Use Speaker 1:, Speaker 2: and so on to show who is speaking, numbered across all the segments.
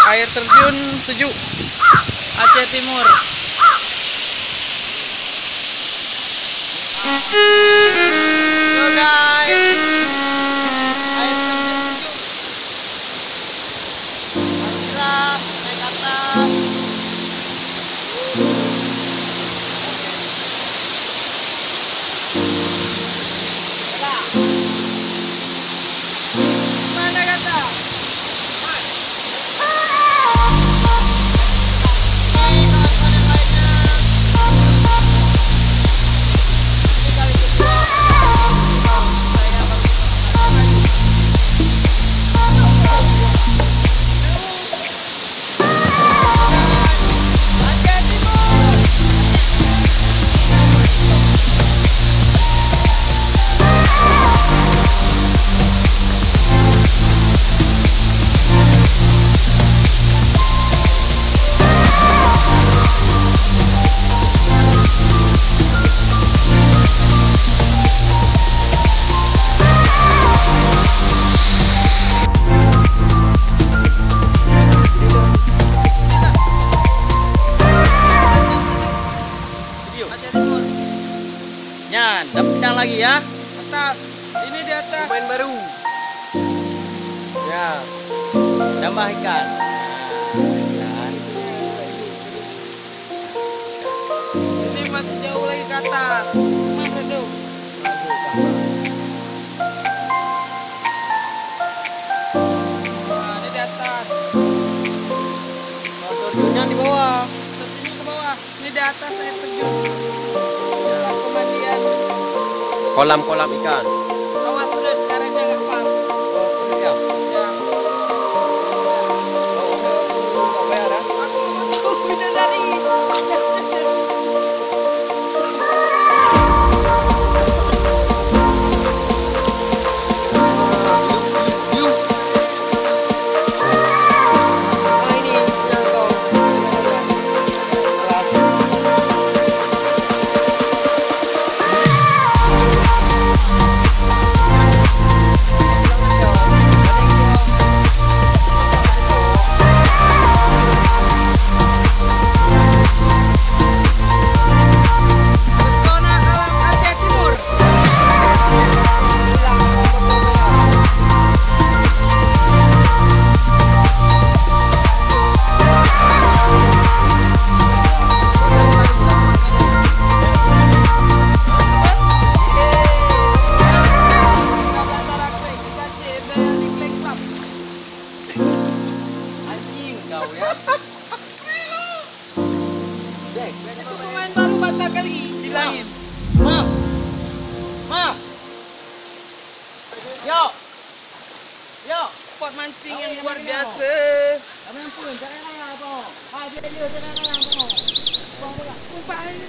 Speaker 1: air terjun sejuk Aceh Timur. So guys, air terjun sejuk. Alhamdulillah naik ke atas. Mana kata? Nyan, pindah lagi ya. Atas. Ini di atas. Pemain baru. Ya. Tambah ikan. Nah, ini masih jauh lagi ke atas. Mana jauh? Nah, ini di atas. Terjunnya di bawah. Terjunnya ke bawah. Ini di atas air terjun.
Speaker 2: Kolam-kolam ikan.
Speaker 1: Awas sudut, karetnya nggak pas.
Speaker 2: Oh, sudut ya?
Speaker 1: Ya.
Speaker 2: Oh, nggak bayar ya?
Speaker 1: Aku bidadari. Itu pemain baru batal kali bilangin. Ma. Yo, spot mancing yang luar biasa.
Speaker 3: Kami yang pun, jangan kalah apa. Dia jangan kalah apa. Buang bola. Sumpah ini.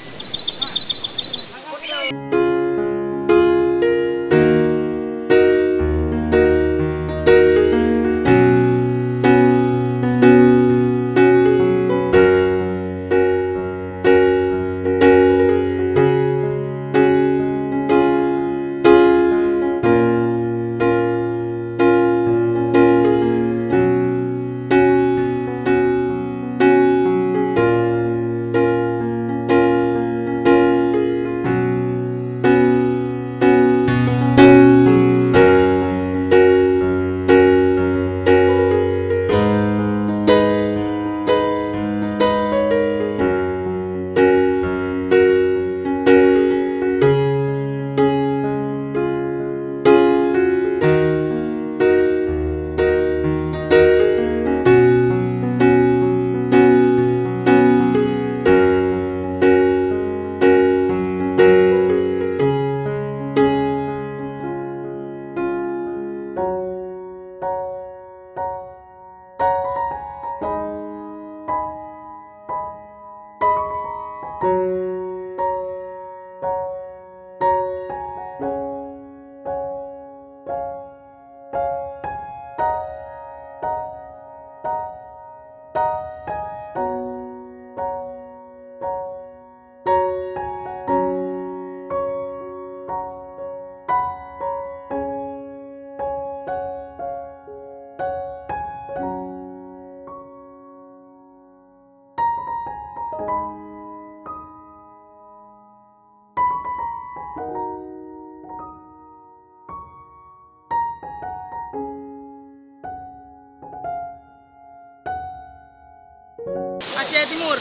Speaker 1: Aceh Timur.